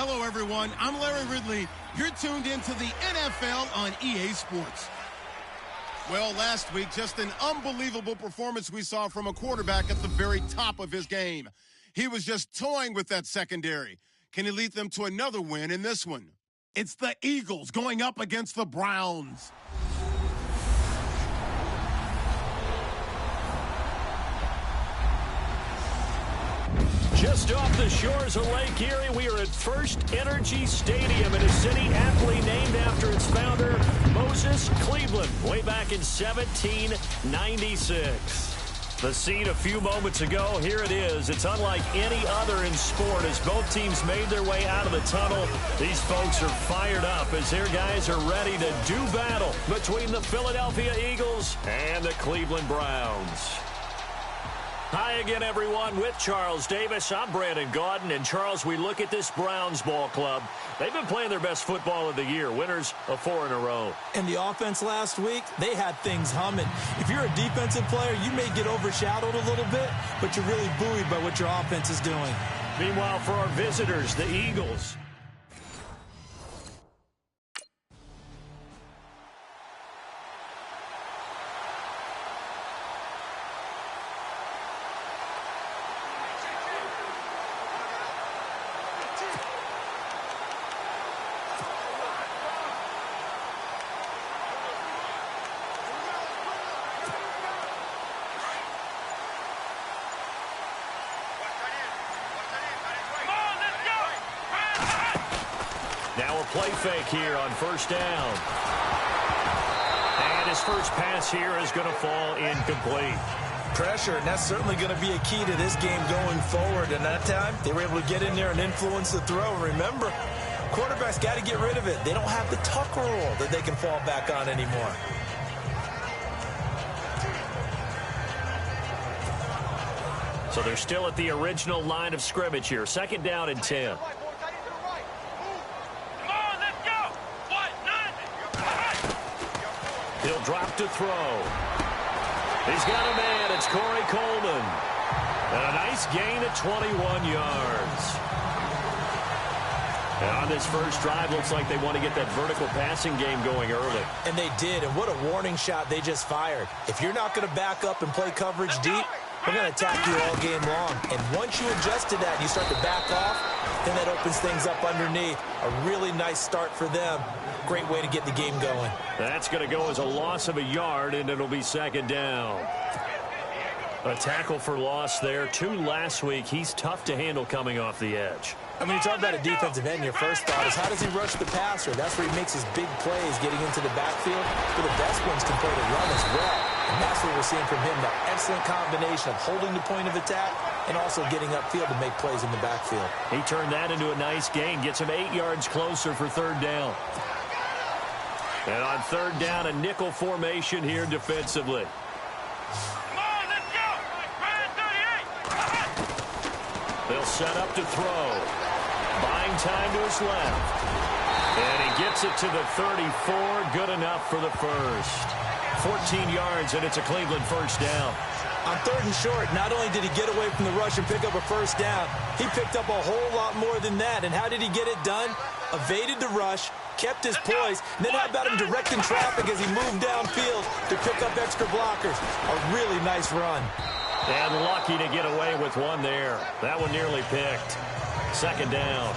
Hello, everyone. I'm Larry Ridley. You're tuned into the NFL on EA Sports. Well, last week, just an unbelievable performance we saw from a quarterback at the very top of his game. He was just toying with that secondary. Can he lead them to another win in this one? It's the Eagles going up against the Browns. Just off the shores of Lake Erie, we are at First Energy Stadium in a city aptly named after its founder, Moses Cleveland, way back in 1796. The scene a few moments ago, here it is. It's unlike any other in sport as both teams made their way out of the tunnel. These folks are fired up as their guys are ready to do battle between the Philadelphia Eagles and the Cleveland Browns. Hi again, everyone. With Charles Davis, I'm Brandon Gaudin. And, Charles, we look at this Browns ball club. They've been playing their best football of the year, winners of 4 in a row. And the offense last week, they had things humming. If you're a defensive player, you may get overshadowed a little bit, but you're really buoyed by what your offense is doing. Meanwhile, for our visitors, the Eagles. Now a play fake here on first down. And his first pass here is going to fall incomplete. Pressure, and that's certainly going to be a key to this game going forward. And that time, they were able to get in there and influence the throw. Remember, quarterbacks got to get rid of it. They don't have the tuck rule that they can fall back on anymore. So they're still at the original line of scrimmage here. Second down and 10. He'll drop to throw. He's got a man. It's Corey Coleman. And a nice gain of 21 yards. And on this first drive, looks like they want to get that vertical passing game going early. And they did, and what a warning shot they just fired. If you're not going to back up and play coverage deep, we're going to attack you all game long. And once you adjust to that and you start to back off, then that opens things up underneath. A really nice start for them. Great way to get the game going. That's going to go as a loss of a yard, and it'll be second down. A tackle for loss there. 2 last week. He's tough to handle coming off the edge. I mean, you talk about a defensive end, your first thought is how does he rush the passer? That's where he makes his big plays getting into the backfield. But the best ones can play the run as well. And that's what we're seeing from him, that excellent combination of holding the point of attack and also getting upfield to make plays in the backfield. He turned that into a nice gain, gets him 8 yards closer for third down. And on third down, a nickel formation here defensively. They'll set up to throw. Buying time to his left. And he gets it to the 34. Good enough for the first. 14 yards, and it's a Cleveland first down. On third and short, not only did he get away from the rush and pick up a first down, he picked up a whole lot more than that. And how did he get it done? Evaded the rush, kept his poise, and then how about him directing traffic as he moved downfield to pick up extra blockers? A really nice run. And lucky to get away with one there. That one nearly picked. Second down.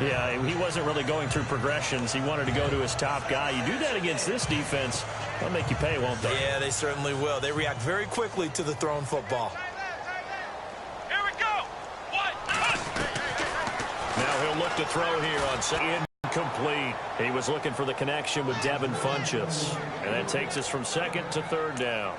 Yeah, he wasn't really going through progressions. He wanted to go to his top guy. You do that against this defense, they'll make you pay, won't they? Yeah, they certainly will. They react very quickly to the thrown football. Here we go. Now he'll look to throw here on second. Incomplete. He was looking for the connection with Devin Funchess. And that takes us from second to third down.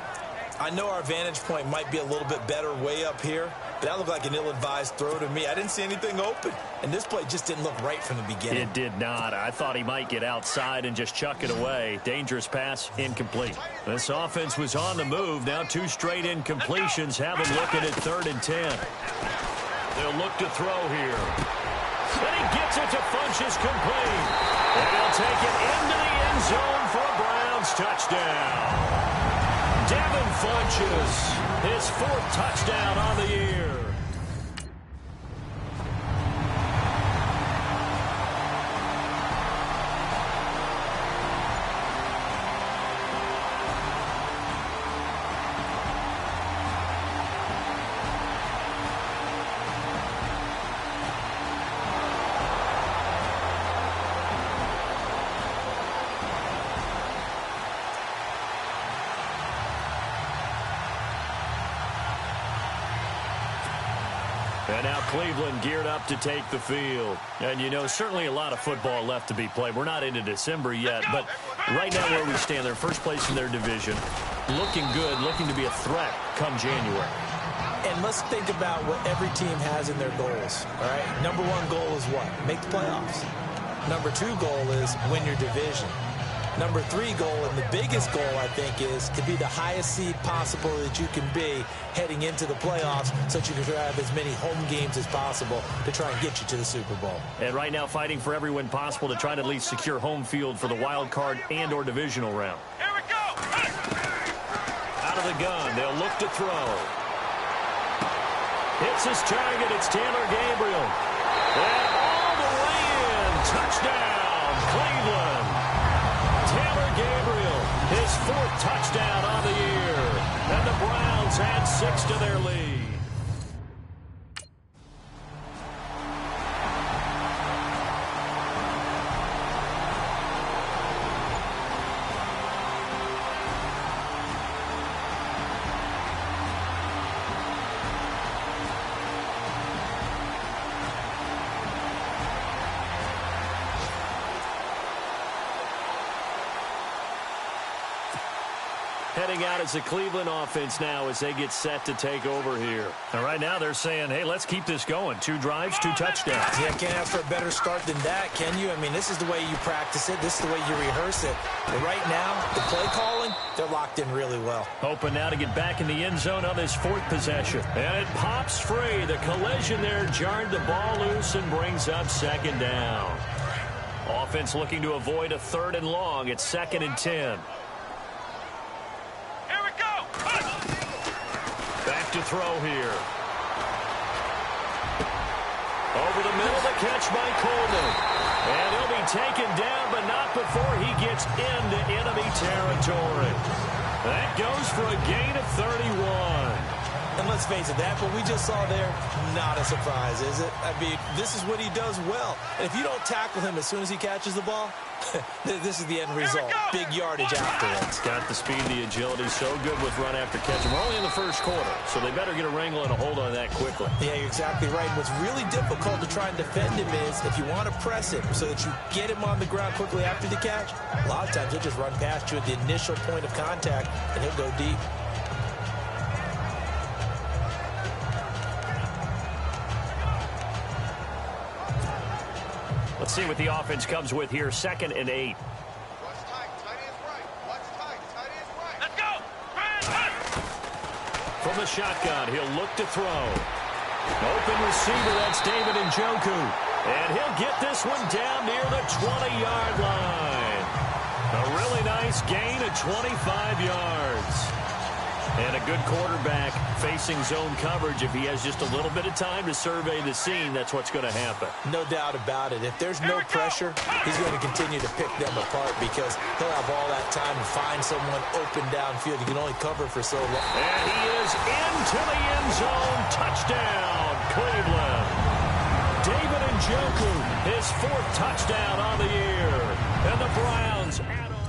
I know our vantage point might be a little bit better way up here, but that looked like an ill-advised throw to me. I didn't see anything open, and this play just didn't look right from the beginning. It did not. I thought he might get outside and just chuck it away. Dangerous pass, incomplete. This offense was on the move. Now 2 straight incompletions have him looking at third and 10. They'll look to throw here. And he gets it to Funchess complete. And he'll take it into the end zone for a Browns touchdown. Devin Funchess, his 4th touchdown on the year. And now Cleveland geared up to take the field. And, you know, certainly a lot of football left to be played. We're not into December yet, but right now where we stand, they're first place in their division. Looking good, looking to be a threat come January. And let's think about what every team has in their goals, all right? Number one goal is what? Make the playoffs. Number two goal is win your division. Number three goal, and the biggest goal, I think, is to be the highest seed possible that you can be heading into the playoffs so that you can have as many home games as possible to try and get you to the Super Bowl. And right now fighting for every win possible to try to at least secure home field for the wild card and or divisional round. Here we go. Out of the gun, they'll look to throw. Hits his target, it's Taylor Gabriel. And all the way in, touchdown, Cleveland. Taylor Gabriel, his fourth touchdown on the year. And the Browns add 6 to their lead. Heading out as the Cleveland offense now as they get set to take over here. And right now they're saying, hey, let's keep this going. 2 drives, 2 touchdowns. Yeah, can't ask for a better start than that, can you? I mean, this is the way you practice it. This is the way you rehearse it. But right now, the play calling, they're locked in really well. Hoping now to get back in the end zone on this 4th possession. And it pops free. The collision there jarred the ball loose and brings up 2nd down. Offense looking to avoid a 3rd and long. It's 2nd and 10. Back to throw here. Over the middle, the catch by Coleman. And he'll be taken down, but not before he gets into enemy territory. That goes for a gain of 31. And let's face it, that what we just saw there, not a surprise, is it? I mean, this is what he does well. And if you don't tackle him as soon as he catches the ball, this is the end result. Big yardage afterwards. Got the speed, the agility, so good with run after catch. We're only in the first quarter, so they better get a wrangle and a hold on that quickly. Yeah, you're exactly right. What's really difficult to try and defend him is if you want to press him so that you get him on the ground quickly after the catch, a lot of times he'll just run past you at the initial point of contact, and he'll go deep. Let's see what the offense comes with here. 2nd and 8. What's tight? Tight end's right. What's tight? Tight end's right. Let's go. From the shotgun, he'll look to throw. Open receiver, that's David Njoku. And he'll get this one down near the 20-yard line. A really nice gain of 25 yards. And a good quarterback facing zone coverage. If he has just a little bit of time to survey the scene, that's what's going to happen. No doubt about it. If there's no pressure, he's going to continue to pick them apart because he'll have all that time to find someone open downfield. He can only cover for so long. And he is into the end zone. Touchdown, Cleveland. David Njoku, his 4th touchdown on the year. And the Browns add on.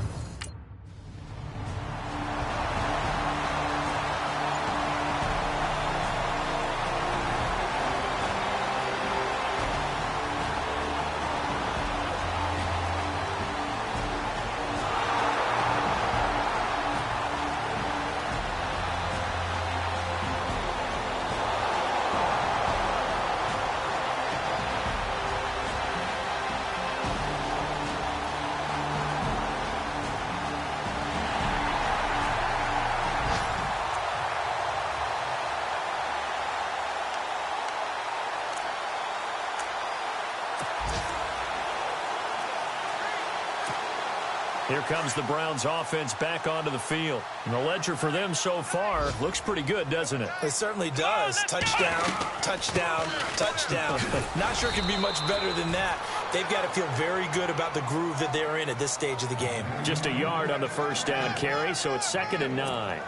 Here comes the Browns offense back onto the field. And the ledger for them so far looks pretty good, doesn't it? It certainly does. Touchdown, touchdown, touchdown. Not sure it can be much better than that. They've got to feel very good about the groove that they're in at this stage of the game. Just a yard on the first down carry, so it's 2nd and 9.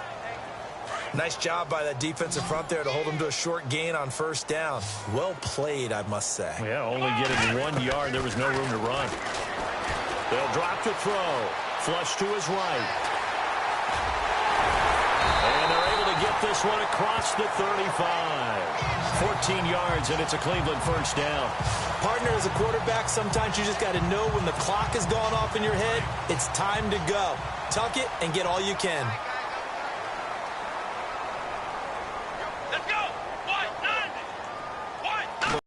Nice job by that defensive front there to hold him to a short gain on first down. Well played, I must say. Yeah, only getting 1 yard. There was no room to run. They'll drop to throw. Flush to his right. And they're able to get get this one across the 35. 14 yards, and it's a Cleveland first down. Partner, as a quarterback, sometimes you just got to know when the clock has gone off in your head, it's time to go. Tuck it and get all you can. Let's go.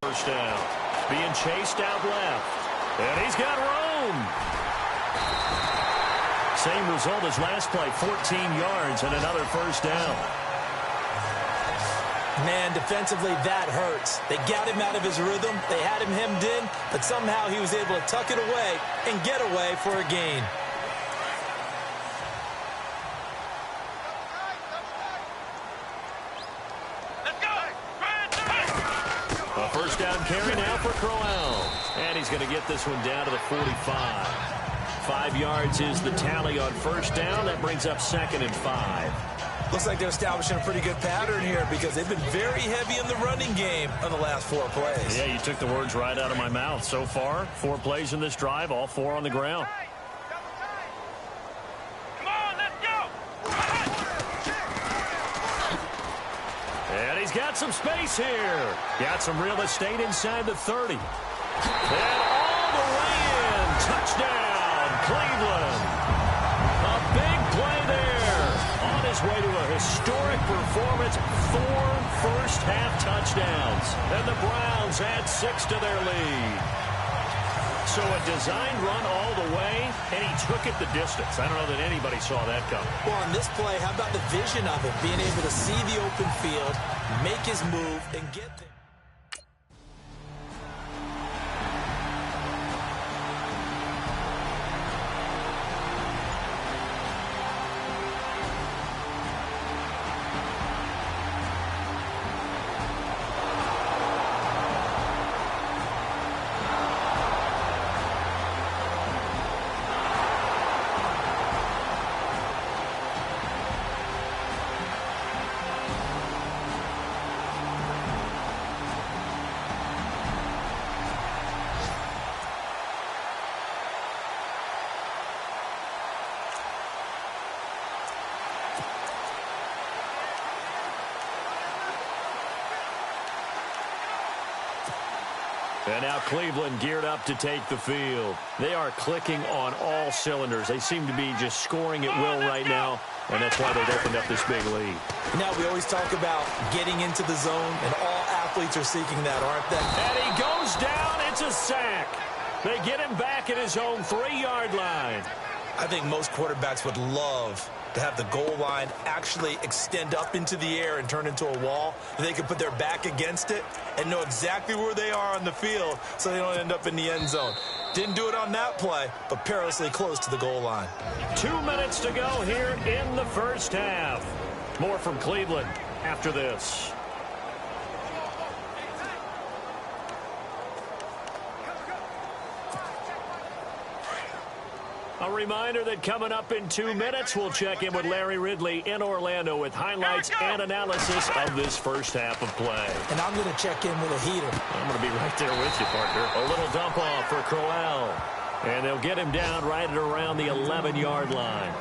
First down. Being chased out left. And he's got room. Same result as last play, 14 yards and another first down. Man, defensively, that hurts. They got him out of his rhythm. They had him hemmed in, but somehow he was able to tuck it away and get away for a gain. A first down carry now for Crowell. And he's going to get this one down to the 45. 5 yards is the tally on first down. That brings up 2nd and 5. Looks like they're establishing a pretty good pattern here because they've been very heavy in the running game on the last 4 plays. Yeah, you took the words right out of my mouth. So far, 4 plays in this drive, all 4 on the ground. Come on, let's go. And he's got some space here. Got some real estate inside the 30. And all the way in. Touchdown, Cleveland. A big play there. On his way to a historic performance. 4 first-half touchdowns. And the Browns add 6 to their lead. So a designed run all the way, and he took it the distance. I don't know that anybody saw that coming. Well, on this play, how about the vision of it? Being able to see the open field, make his move, and get there. And now Cleveland geared up to take the field. They are clicking on all cylinders. They seem to be just scoring at will right now, and that's why they've opened up this big lead. Now, we always talk about getting into the zone, and all athletes are seeking that, aren't they? And he goes down. It's a sack. They get him back at his own 3-yard line. I think most quarterbacks would love to have the goal line actually extend up into the air and turn into a wall. They can put their back against it and know exactly where they are on the field so they don't end up in the end zone. Didn't do it on that play, but perilously close to the goal line. 2 minutes to go here in the first half. More from Cleveland after this. A reminder that coming up in 2 minutes, we'll check in with Larry Ridley in Orlando with highlights and analysis of this first half of play. And I'm going to check in with a heater. I'm going to be right there with you, partner. A little dump off for Crowell. And they'll get him down right at around the 11-yard line.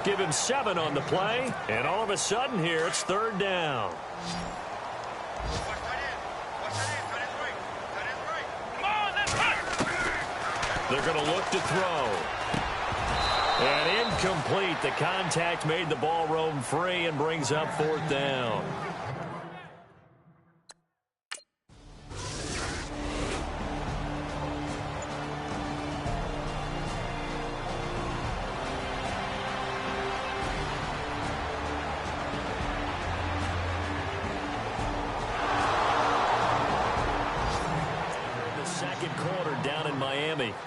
Give him 7 on the play. And all of a sudden here, it's 3rd down. They're going to look to throw. And incomplete. The contact made the ball roam free and brings up 4th down.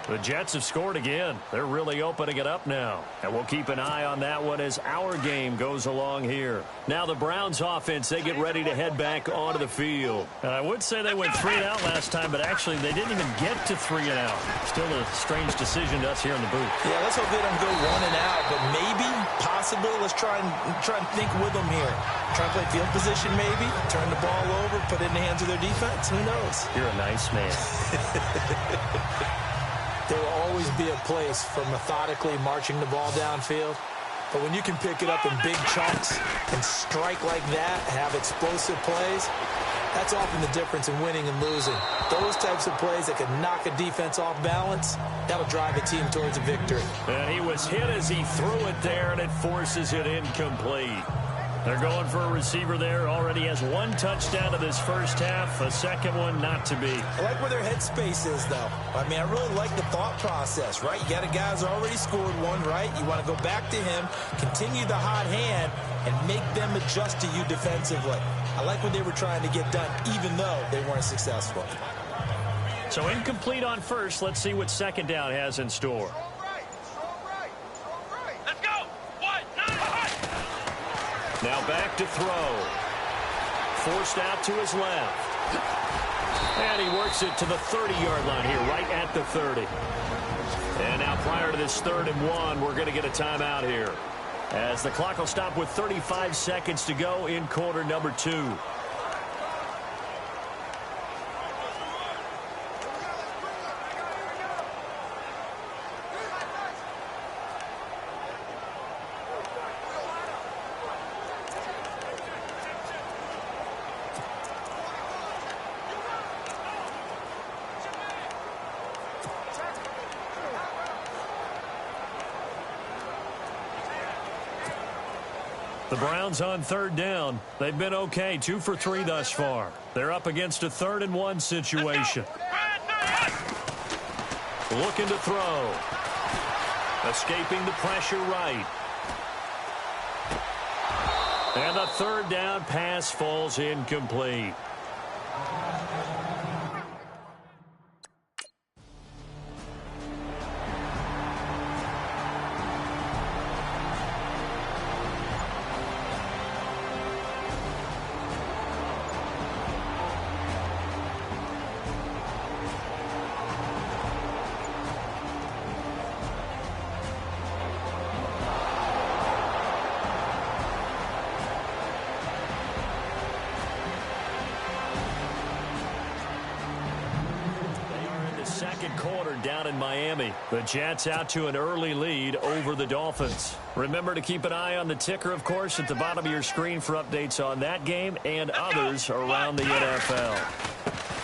The Jets have scored again. They're really opening it up now. And we'll keep an eye on that one as our game goes along here. Now the Browns offense, they get ready to head back onto the field. And I would say they went 3 and out last time, but actually they didn't even get to 3 and out. Still a strange decision to us here in the booth. Yeah, let's hope they don't go 1 and out, but maybe, possibly, let's try and think with them here. Try and play field position maybe, turn the ball over, put it in the hands of their defense. Who knows? You're a nice man. There will always be a place for methodically marching the ball downfield, But when you can pick it up in big chunks and strike like that, have explosive plays, that's often the difference in winning and losing. Those types of plays that can knock a defense off balance, that'll drive a team towards a victory. And he was hit as he threw it there, and it forces it incomplete. They're going for a receiver there. Already has one touchdown in this first half. A second one not to be. I like where their headspace is, though. I mean, I really like the thought process, right? You got a guy who's already scored one, right? You want to go back to him, continue the hot hand, and make them adjust to you defensively. I like what they were trying to get done, even though they weren't successful. So incomplete on first. Let's see what second down has in store. Now back to throw. Forced out to his left. And he works it to the 30-yard line here, right at the 30. And now prior to this 3rd and 1, we're going to get a timeout here, as the clock will stop with 35 seconds to go in quarter number 2. The Browns on 3rd down. They've been okay, 2 for 3 thus far. They're up against a 3rd and 1 situation. Looking to throw. Escaping the pressure right. And the 3rd down pass falls incomplete. Second quarter down in Miami. The Jets out to an early lead over the Dolphins. Remember to keep an eye on the ticker, of course, at the bottom of your screen for updates on that game and others around the NFL.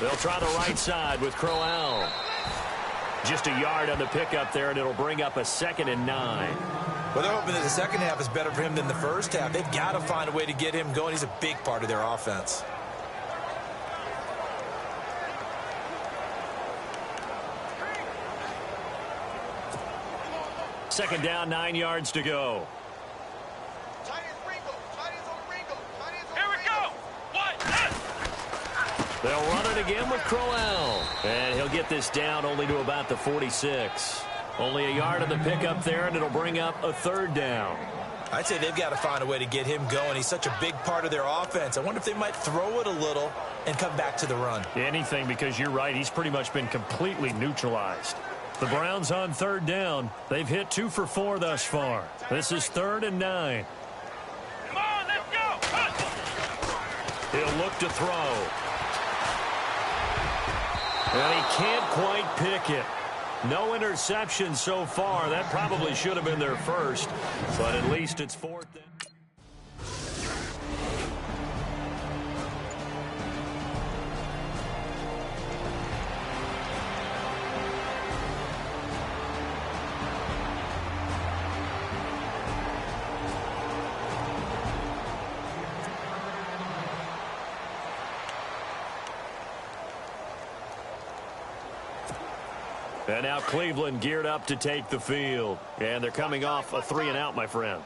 They'll try the right side with Crowell. Just a yard on the pickup there, and it'll bring up a 2nd and 9. Well, they're hoping that the second half is better for him than the first half. They've got to find a way to get him going. He's a big part of their offense. Second down, 9 yards to go. Here we go. They'll run it again with Crowell. And he'll get this down only to about the 46. Only a yard on the pickup there, and it'll bring up a 3rd down. I'd say they've got to find a way to get him going. He's such a big part of their offense. I wonder if they might throw it a little and come back to the run. Anything, because you're right. He's pretty much been completely neutralized. The Browns on 3rd down. They've hit 2 for 4 thus far. This is 3rd and 9. Come on, let's go. He'll look to throw. And he can't quite pick it. No interception so far. That probably should have been their first, but at least it's 4th down. And now Cleveland geared up to take the field. And they're coming off a 3-and-out, my friend.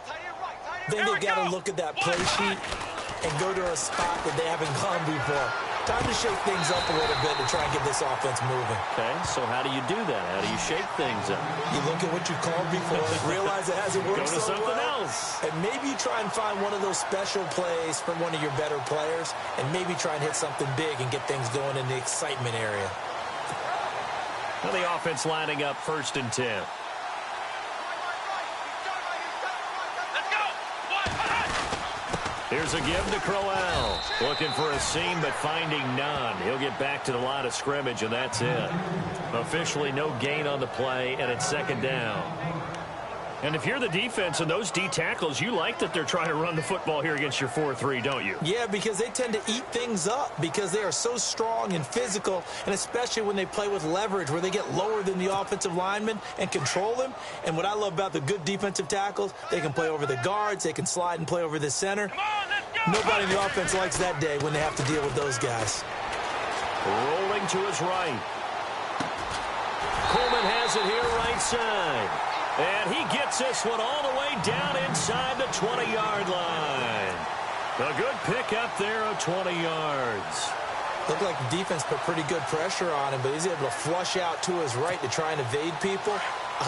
Then they've got to look at that play sheet and go to a spot that they haven't gone before. Time to shake things up a little bit to try and get this offense moving. Okay, so how do you do that? How do you shake things up? You look at what you called before, realize it hasn't worked Go to so something well, else. and maybe try and find one of those special plays from one of your better players, and maybe try and hit something big and get things going in the excitement area. Well, the offense lining up 1st and 10. Here's a give to Crowell. Looking for a seam, but finding none. He'll get back to the line of scrimmage, and that's it. Officially no gain on the play, and it's 2nd down. And if you're the defense and those D tackles, you like that they're trying to run the football here against your 4-3, don't you? Yeah, because they tend to eat things up because they are so strong and physical, and especially when they play with leverage where they get lower than the offensive linemen and control them. And what I love about the good defensive tackles, they can play over the guards, they can slide and play over the center. Nobody in the offense likes that day when they have to deal with those guys. Rolling to his right. Coleman has it here right side. And he gets this one all the way down inside the 20-yard line. A good pickup there of 20 yards. Looked like the defense put pretty good pressure on him, but he's able to flush out to his right to try and evade people.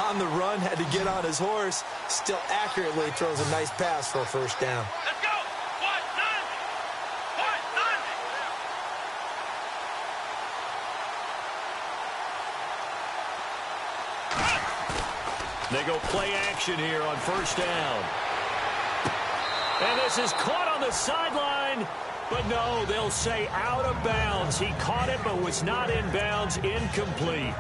On the run, had to get on his horse. Still accurately throws a nice pass for a first down. Let's go. One, none. One, none. They go play action here on first down. And this is caught on the sideline. But no, they'll say out of bounds. He caught it but was not in bounds. Incomplete.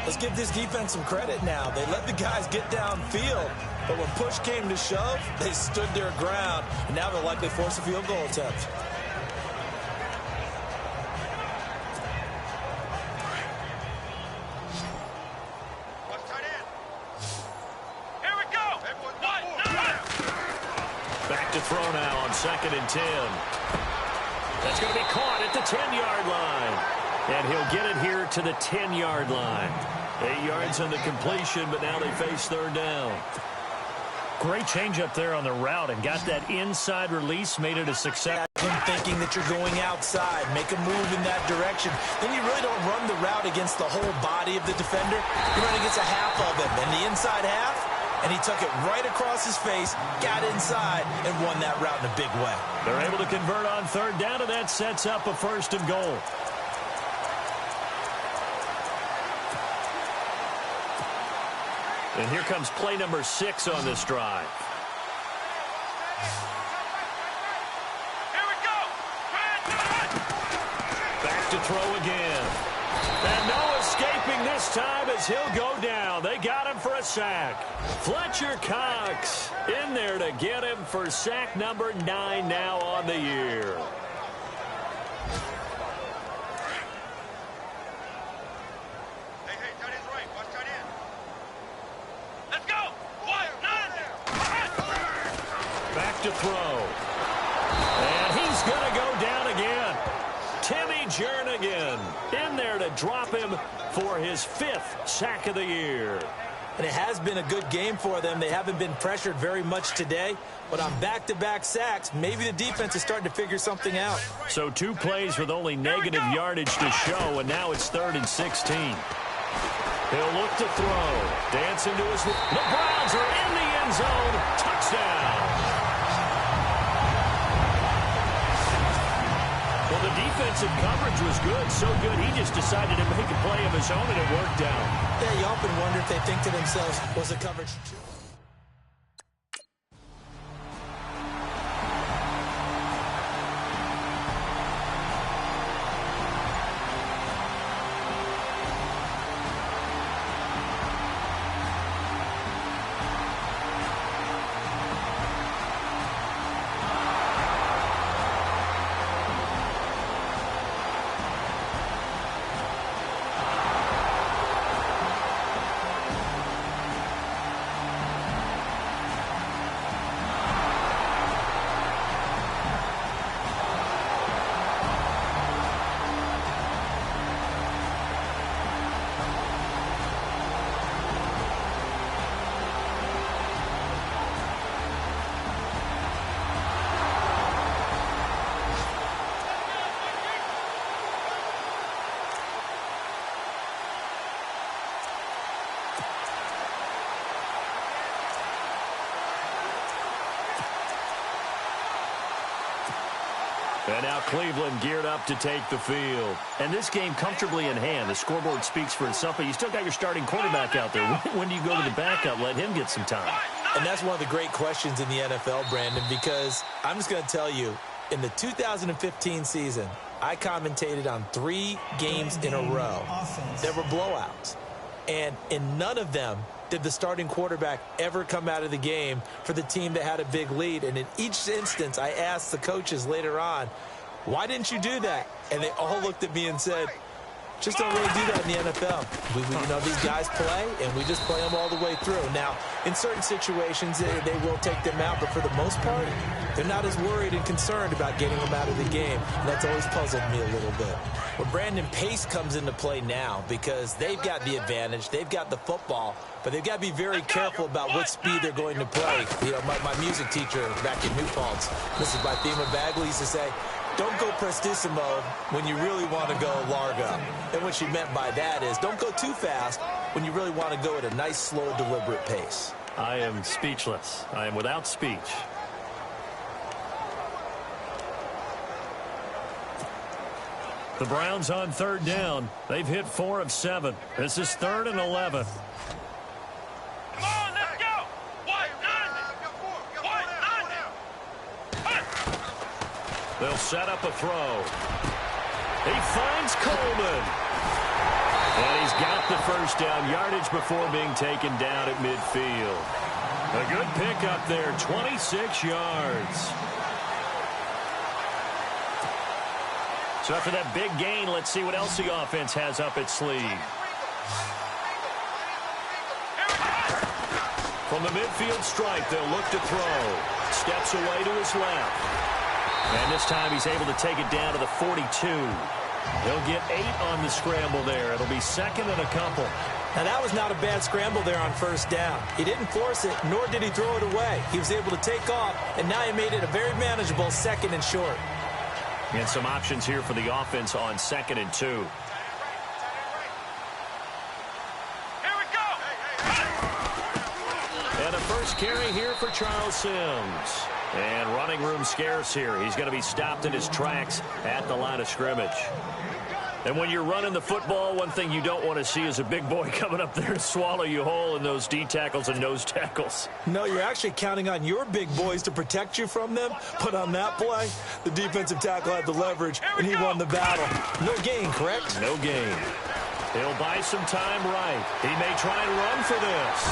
Let's give this defense some credit now. They let the guys get downfield. But when push came to shove, they stood their ground. And now they'll likely force a field goal attempt. Back to throw now on 2nd and 10. That's going to be caught at the 10-yard line. And he'll get it here to the 10-yard line. 8 yards on the completion, but now they face third down. Great change up there on the route and got that inside release, made it a success. Thinking that you're going outside, make a move in that direction. Then you really don't run the route against the whole body of the defender. You run against a half of him, and the inside half, and he took it right across his face, got inside, and won that route in a big way. They're able to convert on third down, and that sets up a 1st and goal. And here comes play number 6 on this drive. Here we go. Back to throw again. And no escaping this time as he'll go down. They got him for a sack. Fletcher Cox in there to get him for sack number 9 now on the year. Hey, tight end's right. Watch tight end. Let's go. One, none. Back to throw. And he's going to go down again. Timmy Jernigan in there to drop him for his 5th sack of the year. And it has been a good game for them. They haven't been pressured very much today. But on back-to-back sacks, maybe the defense is starting to figure something out. So 2 plays with only negative yardage to show, and now it's 3rd and 16. He'll look to throw. Dance into his... The Browns are in the end zone. Touchdown. Well, the defensive coverage was good, so good he just decided to make a play of his own, and it worked out. Yeah, you often wonder if they think to themselves, was the coverage too? And now Cleveland geared up to take the field. And this game comfortably in hand. The scoreboard speaks for itself, but you still got your starting quarterback out there. When do you go to the backup? Let him get some time. And that's one of the great questions in the NFL, Brandon, because I'm just going to tell you, in the 2015 season, I commentated on 3 games in a row. There were blowouts. And in none of them did the starting quarterback ever come out of the game for the team that had a big lead. And in each instance, I asked the coaches later on, why didn't you do that? And they all looked at me and said, just don't really do that in the NFL. These guys play, and we just play them all the way through. Now, in certain situations, they will take them out, but for the most part, they're not as worried and concerned about getting them out of the game. And that's always puzzled me a little bit. Well, Brandon, pace comes into play now because they've got the advantage. They've got the football, but they've got to be very careful about what speed they're going to play. My music teacher back in New Paltz, Mrs. Bythema Bagley, used to say, don't go prestissimo when you really want to go largo. And what she meant by that is don't go too fast when you really want to go at a nice, slow, deliberate pace. I am speechless. I am without speech. The Browns on 3rd down. They've hit 4 of 7. This is 3rd and 11. Come on, let's go! They'll set up a throw. He finds Coleman. And he's got the first down yardage before being taken down at midfield. A good pickup there, 26 yards. So after that big gain, let's see what else the offense has up its sleeve. From the midfield stripe, they'll look to throw. Steps away to his left. And this time he's able to take it down to the 42. He'll get 8 on the scramble there. It'll be 2nd and a couple. Now, that was not a bad scramble there on 1st down. He didn't force it, nor did he throw it away. He was able to take off, and now he made it a very manageable 2nd and short. And some options here for the offense on 2nd and 2. Here we go! And a first carry here for Charles Sims. And running room scarce here. He's going to be stopped in his tracks at the line of scrimmage. And when you're running the football, one thing you don't want to see is a big boy coming up there and swallow you whole in those D tackles and nose tackles. No, you're actually counting on your big boys to protect you from them. But on that play, the defensive tackle had the leverage, and he won the battle. No gain, correct? No gain. He'll buy some time right. He may try and run for this.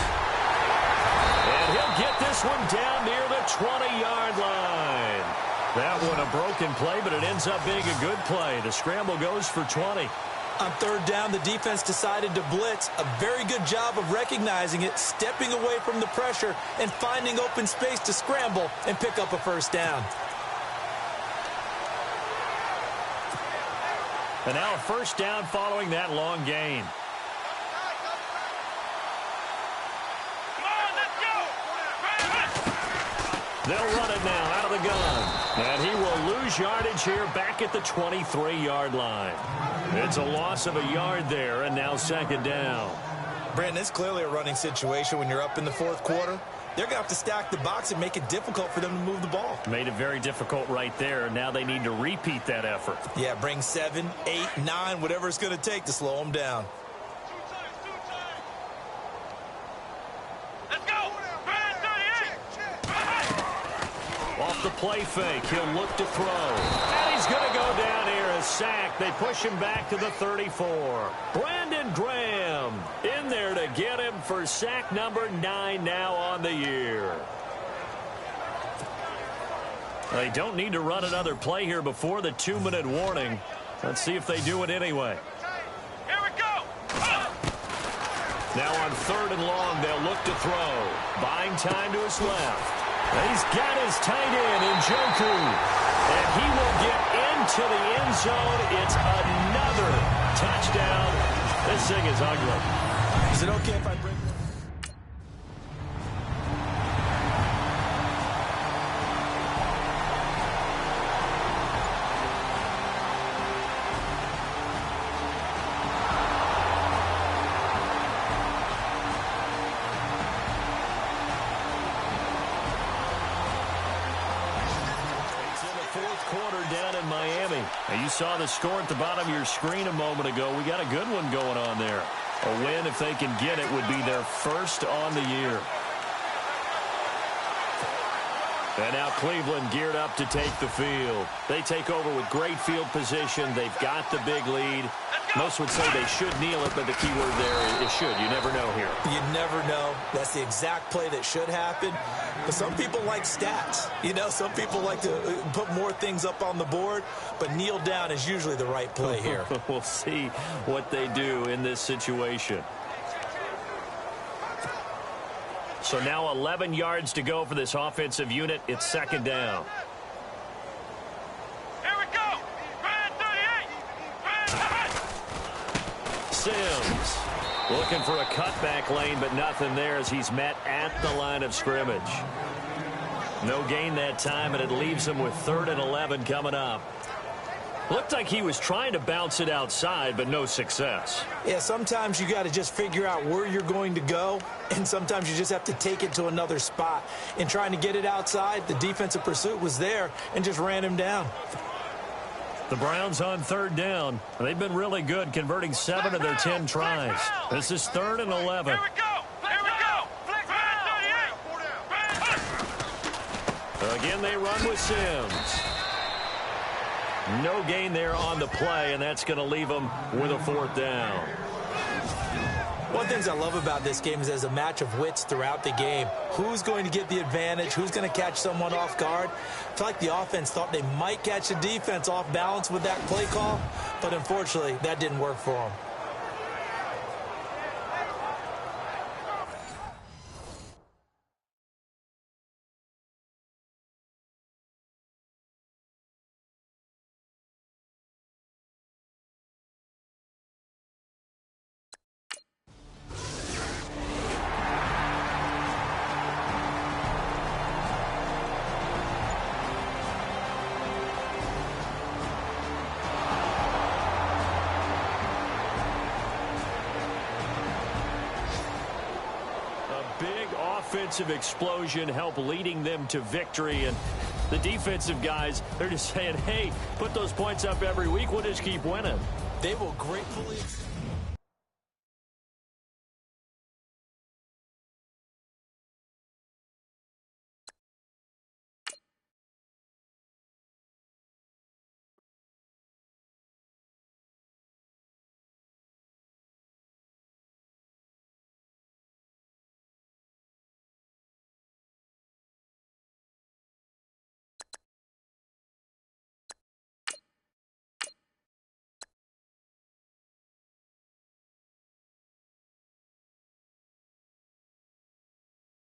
And he'll get this one down near the 20-yard line. That one a broken play, but it ends up being a good play. The scramble goes for 20. On 3rd down, the defense decided to blitz. A very good job of recognizing it, stepping away from the pressure, and finding open space to scramble and pick up a 1st down. And now a 1st down following that long gain. They'll run it now out of the gun. And he will lose yardage here back at the 23-yard line. It's a loss of a yard there, and now 2nd down. Brandon, it's clearly a running situation when you're up in the 4th quarter. They're going to have to stack the box and make it difficult for them to move the ball. Made it very difficult right there. Now they need to repeat that effort. Yeah, bring 7, 8, 9, whatever it's going to take to slow them down. Off the play fake, he'll look to throw. And he's going to go down here, a sack. They push him back to the 34. Brandon Graham in there to get him for sack number 9 now on the year. They don't need to run another play here before the 2-minute warning. Let's see if they do it anyway. Here we go! Now on 3rd and long, they'll look to throw. Buying time to his left. He's got his tight end in Joku. And he will get into the end zone. It's another touchdown. This thing is ugly. Is it okay if I bring... You saw the score at the bottom of your screen a moment ago. We got a good one going on there. A win, if they can get it, would be their 1st on the year. And now Cleveland geared up to take the field. They take over with great field position. They've got the big lead. Most would say they should kneel it, but the key word there is should. You never know here. You never know. That's the exact play that should happen. But some people like stats. Some people like to put more things up on the board, but kneel down is usually the right play here. We'll see what they do in this situation. So now 11 yards to go for this offensive unit. It's second down. Here we go. Brand 38. Sims looking for a cutback lane, but nothing there as he's met at the line of scrimmage. No gain that time, and it leaves him with 3rd and 11 coming up. Looked like he was trying to bounce it outside, but no success. Yeah, sometimes you got to just figure out where you're going to go, and sometimes you just have to take it to another spot. In trying to get it outside, the defensive pursuit was there and just ran him down. The Browns on 3rd down. They've been really good, converting 7 of their 10 tries. This is 3rd and 11. Here we go. Here we go. Brand 38. Again, they run with Sims. No gain there on the play, and that's going to leave them with a 4th down. One of the things I love about this game is there's a match of wits throughout the game. Who's going to get the advantage? Who's going to catch someone off guard? I feel like the offense thought they might catch the defense off balance with that play call, but unfortunately, that didn't work for them. Offensive explosion help leading them to victory, and the defensive guys, they're just saying, hey, put those points up every week, we'll just keep winning. They will gratefully